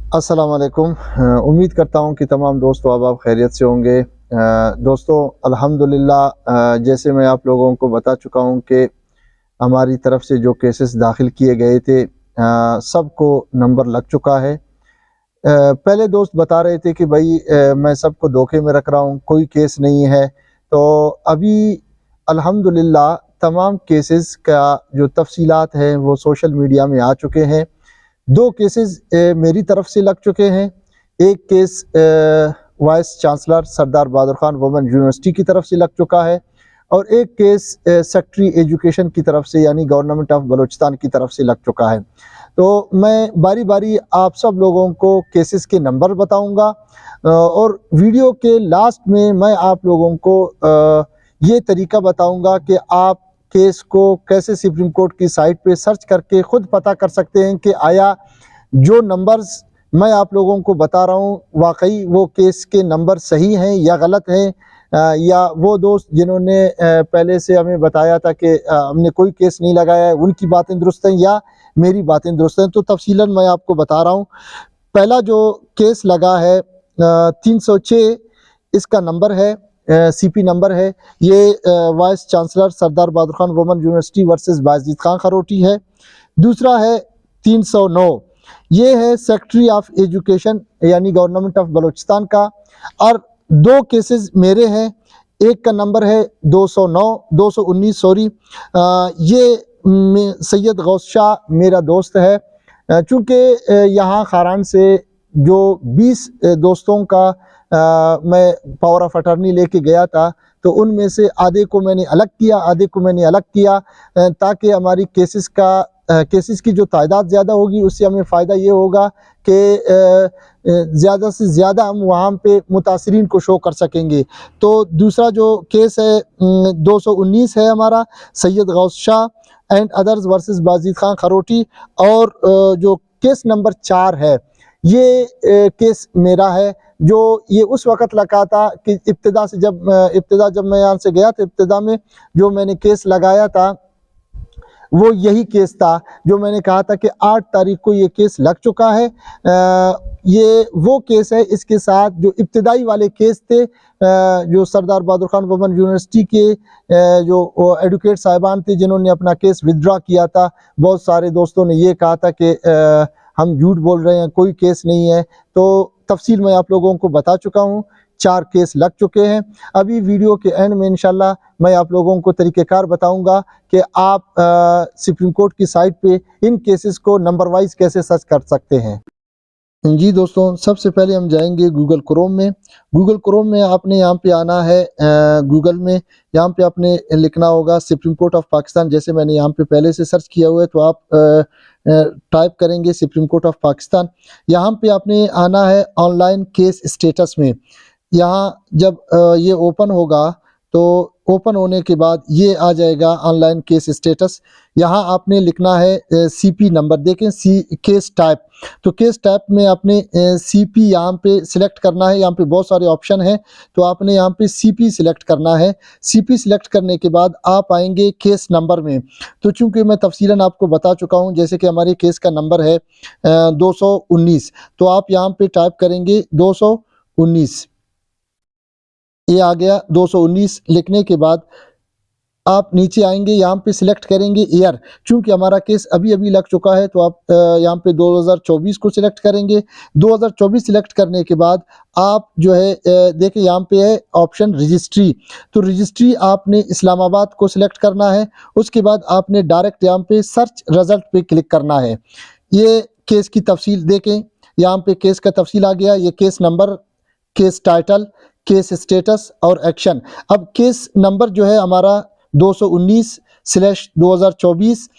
अस्सलाम वालेकुम। उम्मीद करता हूँ कि तमाम दोस्तों अब खैरियत से होंगे। दोस्तों अल्हम्दुलिल्लाह, जैसे मैं आप लोगों को बता चुका हूँ कि हमारी तरफ से जो केसेस दाखिल किए गए थे सबको नंबर लग चुका है। पहले दोस्त बता रहे थे कि भाई मैं सबको धोखे में रख रहा हूँ, कोई केस नहीं है। तो अभी अल्हम्दुलिल्लाह तमाम केसेस का जो तफसीलात हैं वो सोशल मीडिया में आ चुके हैं। 2 केसेस मेरी तरफ से लग चुके हैं। एक case vice chancellor Sardar Bahadur Khan women university की तरफ से लग चुका है और एक केस सेक्रेटरी एजुकेशन की तरफ से यानी गवर्नमेंट ऑफ बलूचिस्तान की तरफ से लग चुका है। तो मैं बारी बारी आप सब लोगों को केसेस के नंबर बताऊंगा और वीडियो के लास्ट में मैं आप लोगों को ये तरीका बताऊंगा कि आप केस को कैसे सुप्रीम कोर्ट की साइट पे सर्च करके ख़ुद पता कर सकते हैं कि आया जो नंबर्स मैं आप लोगों को बता रहा हूँ वाकई वो केस के नंबर सही हैं या गलत हैं, या वो दोस्त जिन्होंने पहले से हमें बताया था कि हमने कोई केस नहीं लगाया है उनकी बातें दुरुस्त हैं या मेरी बातें दुरुस्त हैं। तो तफसीलन मैं आपको बता रहा हूँ। पहला जो केस लगा है 306, इसका नंबर है सीपी नंबर है। ये vice chancellor Sardar Bahadur Khan women university versus Bayazid Khan Kharoti है। दूसरा है 309, ये है सेक्रेटरी ऑफ एजुकेशन यानी गवर्नमेंट ऑफ बलूचिस्तान का। और 2 केसेस मेरे हैं, एक का नंबर है 219 सॉरी, ये सैयद गौस शाह मेरा दोस्त है। चूँकि यहाँ खारान से जो 20 दोस्तों का मैं पावर ऑफ अटर्नी लेके गया था तो उनमें से आधे को मैंने अलग किया, आधे को मैंने अलग किया ताकि हमारी केसेस की जो तादाद ज़्यादा होगी उससे हमें फ़ायदा ये होगा कि ज़्यादा से ज़्यादा हम वहाँ पे मुतासरीन को शो कर सकेंगे। तो दूसरा जो केस है 219 है हमारा, Syed Ghaus Shah and others versus Bayazid Khan Kharoti. और जो केस नंबर 4 है ये केस मेरा है, जो ये उस वक़्त लगा था कि इब्तिदा जब मैं यहाँ से गया तो इब्तिदा में जो मैंने केस लगाया था वो यही केस था जो मैंने कहा था कि 8 तारीख को ये केस लग चुका है। ये वो केस है, इसके साथ जो इब्तिदाई वाले केस थे जो सरदार बहादुर खान वुमेन यूनिवर्सिटी के जो एडवोकेट साहिबान थे जिन्होंने अपना केस विथड्रॉ किया था, बहुत सारे दोस्तों ने ये कहा था कि हम झूठ बोल रहे हैं, कोई केस नहीं है। तो तफसील मैं आप लोगों को बता चुका हूँ, 4 केस लग चुके हैं। अभी वीडियो के एंड में इंशाल्लाह मैं आप लोगों को तरीक़ेकार बताऊंगा कि आप सुप्रीम कोर्ट की साइट पे इन केसेस को नंबर वाइज कैसे सर्च कर सकते हैं। जी दोस्तों, सबसे पहले हम जाएंगे गूगल क्रोम में। गूगल क्रोम में आपने यहाँ पे आना है, गूगल में यहाँ पे आपने लिखना होगा सुप्रीम कोर्ट ऑफ पाकिस्तान। जैसे मैंने यहाँ पे पहले से सर्च किया हुआ है तो आप टाइप करेंगे सुप्रीम कोर्ट ऑफ पाकिस्तान। यहाँ पे आपने आना है ऑनलाइन केस स्टेटस में। यहाँ जब ये ओपन होगा तो ओपन होने के बाद ये आ जाएगा ऑनलाइन केस स्टेटस। यहाँ आपने लिखना है सीपी नंबर, देखें केस टाइप। तो केस टाइप में आपने सीपी यहाँ पे सिलेक्ट करना है। यहाँ पे बहुत सारे ऑप्शन हैं तो आपने यहाँ पे सीपी सिलेक्ट करना है। सीपी सिलेक्ट करने के बाद आप आएंगे केस नंबर में। तो चूँकि मैं तफसीलन आपको बता चुका हूँ, जैसे कि हमारे केस का नंबर है 219, तो आप यहाँ पे टाइप करेंगे 219। ये आ गया 219। लिखने के बाद आप नीचे आएंगे, यहाँ पे सिलेक्ट करेंगे ईयर। चूंकि हमारा केस अभी अभी लग चुका है तो आप यहाँ पे 2024 को सिलेक्ट करेंगे। 2024 सिलेक्ट करने के बाद आप जो है देखिए यहाँ पे है ऑप्शन रजिस्ट्री। तो रजिस्ट्री आपने इस्लामाबाद को सिलेक्ट करना है। उसके बाद आपने डायरेक्ट यहाँ पे सर्च रिजल्ट पे क्लिक करना है। ये केस की तफसील देखें, यहाँ पे केस का तफसील आ गया। ये case number, case title, case status और एक्शन। अब केस नंबर जो है हमारा 219/2024,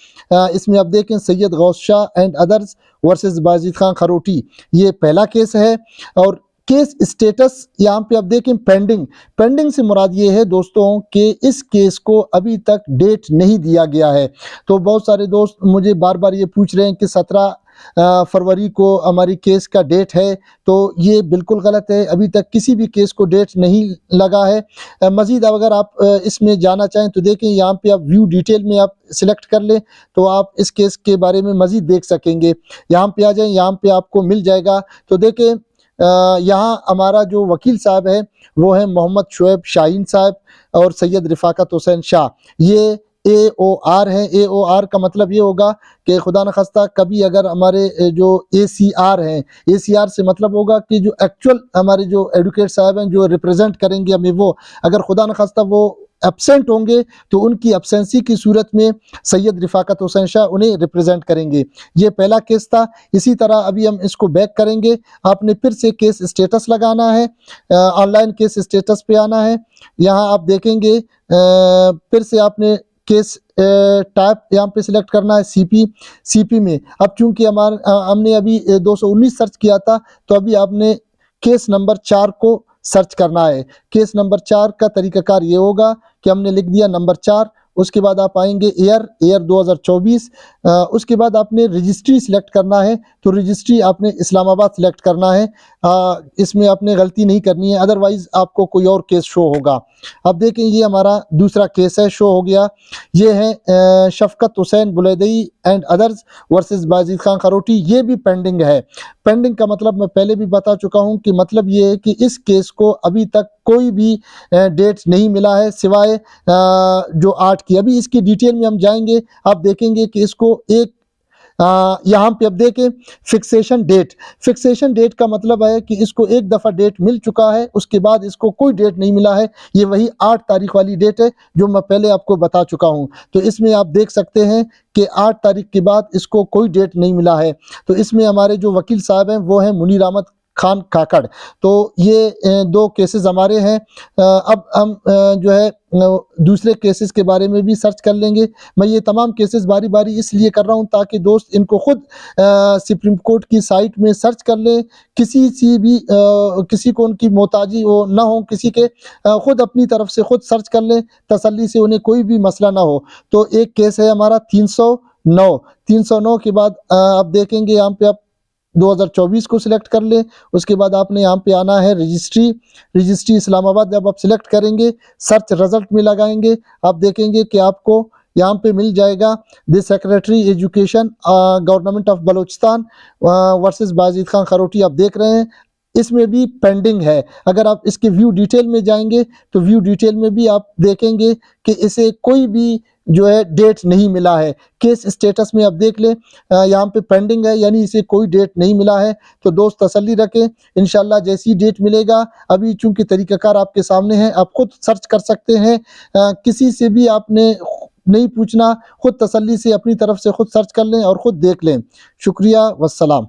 इसमें आप देखें Syed Ghaus Shah and others versus Bayazid Khan Kharoti, ये पहला केस है। और केस स्टेटस यहाँ पे आप देखें पेंडिंग से मुराद ये है दोस्तों कि इस केस को अभी तक डेट नहीं दिया गया है। तो बहुत सारे दोस्त मुझे बार बार ये पूछ रहे हैं कि 17 फरवरी को हमारी केस का डेट है, तो ये बिल्कुल गलत है। अभी तक किसी भी केस को डेट नहीं लगा है। मज़ीद अगर आप इसमें जाना चाहें तो देखें, यहाँ पे आप व्यू डिटेल में आप सिलेक्ट कर लें तो आप इस केस के बारे में मज़ीद देख सकेंगे। यहाँ पे आ जाएं, यहाँ पे आपको मिल जाएगा। तो देखें यहाँ हमारा जो वकील साहब है वो है मोहम्मद शुएब शाहीन साहब और सैयद रिफाकत हुसैन शाह। ये AOR है। AOR का मतलब ये होगा कि खुदा न खास्ता कभी अगर हमारे जो ACR हैं, ACR से मतलब होगा कि जो एक्चुअल हमारे जो एडवोकेट साहब हैं जो रिप्रेजेंट करेंगे हमें, वो अगर खुदा न खास्ता वो एब्सेंट होंगे तो उनकी एब्सेंसी की सूरत में सैयद रिफाकत हुसैन शाह उन्हें रिप्रेजेंट करेंगे। ये पहला केस था। इसी तरह अभी हम इसको बैक करेंगे। आपने फिर से केस स्टेटस लगाना है, ऑनलाइन केस स्टेटस पे आना है। यहाँ आप देखेंगे फिर से आपने केस टाइप यहाँ पे सिलेक्ट करना है CP में। अब चूंकि हमने अभी 219 सर्च किया था, तो अभी आपने केस नंबर 4 को सर्च करना है। केस नंबर 4 का तरीकाकार ये होगा कि हमने लिख दिया नंबर 4, उसके बाद आप आएंगे ईयर 2024, उसके बाद आपने रजिस्ट्री सिलेक्ट करना है। तो रजिस्ट्री आपने इस्लामाबाद सिलेक्ट करना है। इसमें आपने गलती नहीं करनी है, अदरवाइज आपको कोई और केस शो होगा। अब देखें ये हमारा दूसरा केस है, शो हो गया। ये है Shafqat Hussain Buledi and others versus Bazid Khan Kharoti. ये भी पेंडिंग है। पेंडिंग का मतलब मैं पहले भी बता चुका हूँ कि मतलब ये है कि इस केस को अभी तक कोई भी डेट नहीं मिला है सिवाय जो 8 की। अभी इसकी डिटेल में हम जाएंगे, आप देखेंगे कि इसको एक यहाँ पे अब देखें फिक्सेशन डेट का मतलब है कि इसको एक दफ़ा डेट मिल चुका है, उसके बाद इसको कोई डेट नहीं मिला है। ये वही 8 तारीख वाली डेट है जो मैं पहले आपको बता चुका हूँ। तो इसमें आप देख सकते हैं कि 8 तारीख के बाद इसको कोई डेट नहीं मिला है। तो इसमें हमारे जो वकील साहब हैं वो हैं मुनीर अहमद खान काकड़। तो ये 2 केसेस हमारे हैं। अब हम जो है दूसरे केसेस के बारे में भी सर्च कर लेंगे। मैं ये तमाम केसेस बारी बारी इसलिए कर रहा हूँ ताकि दोस्त इनको खुद सुप्रीम कोर्ट की साइट में सर्च कर लें, किसी को उनकी मोहताजी हो ना हो, किसी के खुद अपनी तरफ से खुद सर्च कर लें, तसल्ली से उन्हें कोई भी मसला ना हो। तो एक केस है हमारा 309 के बाद आप देखेंगे यहाँ पे आप 2024 को सिलेक्ट कर लें। उसके बाद आपने यहाँ पे आना है रजिस्ट्री इस्लामाबाद। जब आप सिलेक्ट करेंगे, सर्च रिजल्ट में लगाएंगे, आप देखेंगे कि आपको यहाँ पे मिल जाएगा the secretary education government of Balochistan versus Bazid Khan Kharoti. आप देख रहे हैं इसमें भी पेंडिंग है। अगर आप इसके व्यू डिटेल में जाएंगे तो व्यू डिटेल में भी आप देखेंगे कि इसे कोई भी जो है डेट नहीं मिला है। केस स्टेटस में आप देख लें, यहाँ पे पेंडिंग है, यानी इसे कोई डेट नहीं मिला है। तो दोस्त तसल्ली रखें, इंशाल्लाह जैसी डेट मिलेगा, अभी चूंकि तरीक़ाकार आपके सामने है, आप खुद सर्च कर सकते हैं। किसी से भी आपने नहीं पूछना, खुद तसल्ली से अपनी तरफ से खुद सर्च कर लें और खुद देख लें। शुक्रिया, वस्सलाम।